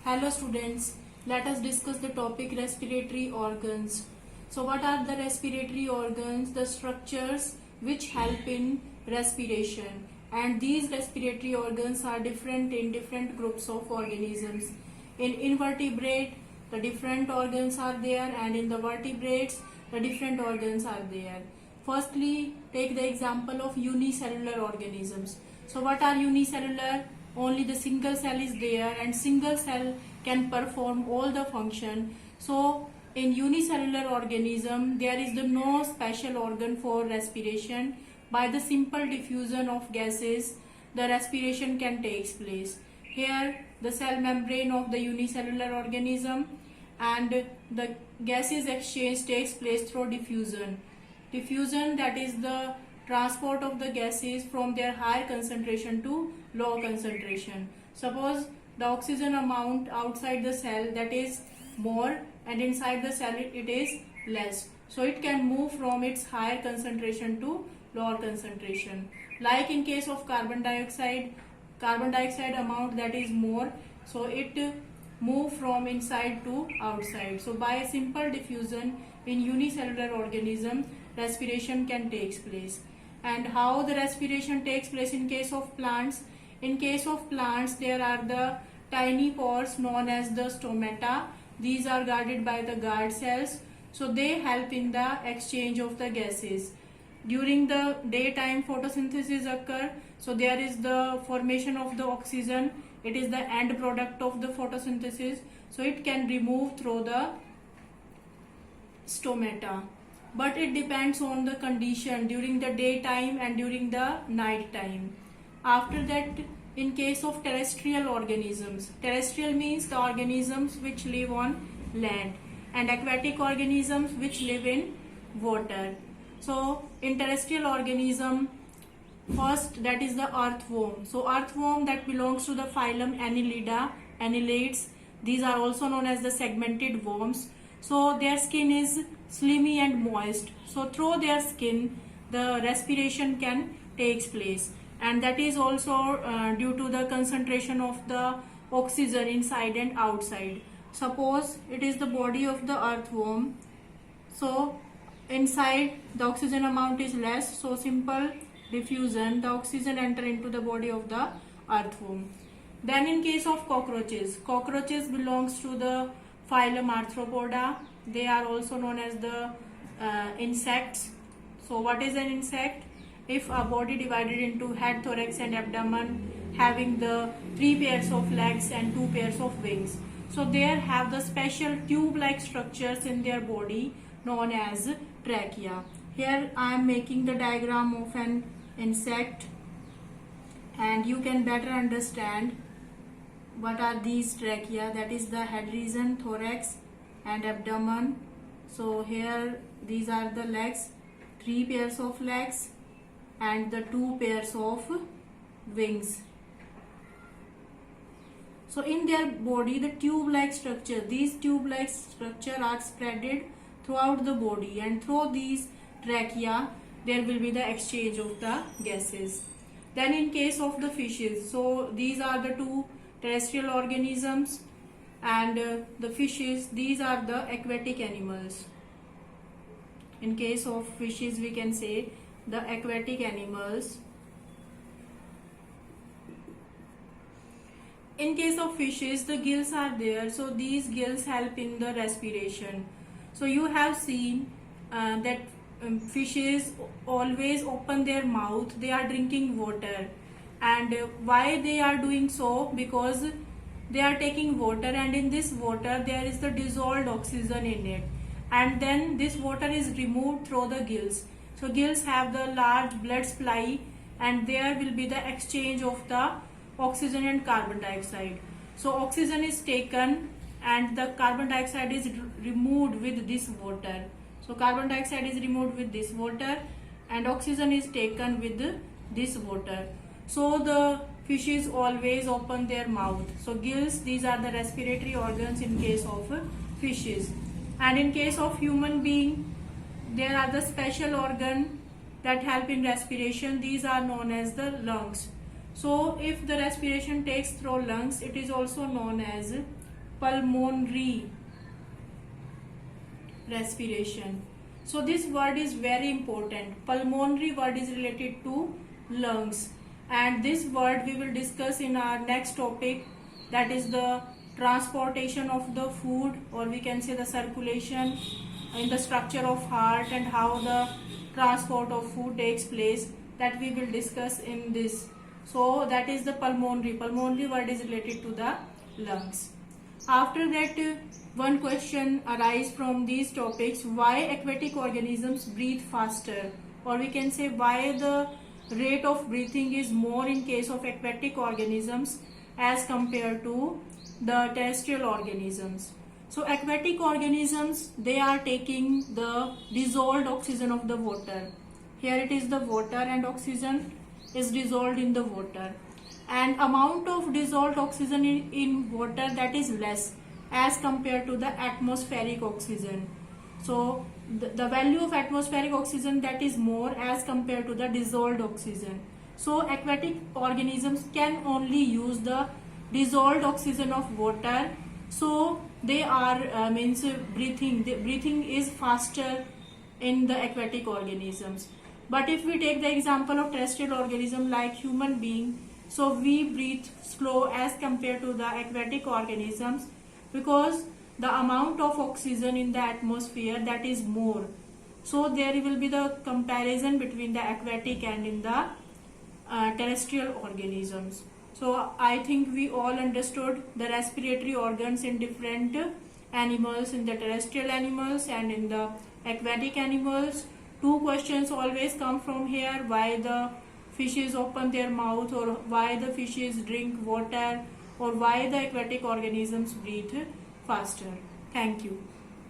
Hello students, let us discuss the topic respiratory organs. So what are the respiratory organs? The structures which help in respiration, and these respiratory organs are different in different groups of organisms. In invertebrate the different organs are there, and in the vertebrates the different organs are there. Firstly, take the example of unicellular organisms. So what are unicellular? Only the single cell is there, and single cell can perform all the function. So in unicellular organism there is no special organ for respiration. By the simple diffusion of gases the respiration can take place. Here the cell membrane of the unicellular organism, and the gases exchange takes place through diffusion. Diffusion, that is the transport of the gases from their higher concentration to low concentration. Suppose the oxygen amount outside the cell, that is more, and inside the cell it is less. So it can move from its higher concentration to lower concentration. Like in case of carbon dioxide amount that is more, so it move from inside to outside. So by a simple diffusion in unicellular organism respiration can take place. And how the respiration takes place in case of plants? In case of plants there are the tiny pores known as the stomata. These are guarded by the guard cells, so they help in the exchange of the gases. During the daytime photosynthesis occur, so there is the formation of the oxygen. It is the end product of the photosynthesis, so it can remove through the stomata. But it depends on the condition during the daytime and during the night time. After that, in case of terrestrial organisms, terrestrial means the organisms which live on land, and aquatic organisms which live in water. So in terrestrial organism, first that is the earthworm. So earthworm that belongs to the phylum Annelida, annelids. These are also known as the segmented worms. So their skin is slimy and moist. So through their skin the respiration can take place, and that is also due to the concentration of the oxygen inside and outside. Suppose it is the body of the earthworm. So inside the oxygen amount is less, so simple diffusion the oxygen enter into the body of the earthworm. Then in case of cockroaches belongs to the phylum Arthropoda. They are also known as the insects. So what is an insect? If a body divided into head, thorax and abdomen, having the 3 pairs of legs and 2 pairs of wings. So they have the special tube-like structures in their body known as trachea. Here I am making the diagram of an insect, and you can better understand what are these trachea. That is the head region, thorax and abdomen. So here these are the legs, 3 pairs of legs and the 2 pairs of wings. So in their body the tube-like structure, these tube-like structure are spreaded throughout the body, and through these trachea there will be the exchange of the gases. Then in case of the fishes, so these are the 2 terrestrial organisms, and the fishes, these are the aquatic animals. In case of fishes we can say the aquatic animals. In case of fishes the gills are there, so these gills help in the respiration. So you have seen that fishes always open their mouth, they are drinking water. And why they are doing so? Because they are taking water, and in this water there is the dissolved oxygen in it, and then this water is removed through the gills. So gills have the large blood supply, and there will be the exchange of the oxygen and carbon dioxide. So oxygen is taken and the carbon dioxide is removed with this water. So carbon dioxide is removed with this water and oxygen is taken with this water. So the fishes always open their mouth. So gills, these are the respiratory organs in case of fishes. And in case of human being, there are the special organ that help in respiration. These are known as the lungs. So if the respiration takes through lungs, it is also known as pulmonary respiration. So this word is very important. Pulmonary word is related to lungs, and this word we will discuss in our next topic, that is the transportation of the food, or we can say the circulation in the structure of heart and how the transport of food takes place, that we will discuss in this. So that is the pulmonary word is related to the lungs. After that, one question arises from these topics: why aquatic organisms breathe faster, or we can say why the rate of breathing is more in case of aquatic organisms as compared to the terrestrial organisms. So aquatic organisms, they are taking the dissolved oxygen of the water. Here it is the water, and oxygen is dissolved in the water, and amount of dissolved oxygen in water, that is less as compared to the atmospheric oxygen. So the value of atmospheric oxygen, that is more as compared to the dissolved oxygen. So aquatic organisms can only use the dissolved oxygen of water, so they are breathing is faster in the aquatic organisms. But if we take the example of terrestrial organism like human being, so we breathe slow as compared to the aquatic organisms, because the amount of oxygen in the atmosphere, that is more. So there will be the comparison between the aquatic and in the terrestrial organisms. So I think we all understood the respiratory organs in different animals, in the terrestrial animals and in the aquatic animals. Two questions always come from here: why the fishes open their mouth, or why the fishes drink water, or why the aquatic organisms breathe faster. Thank you.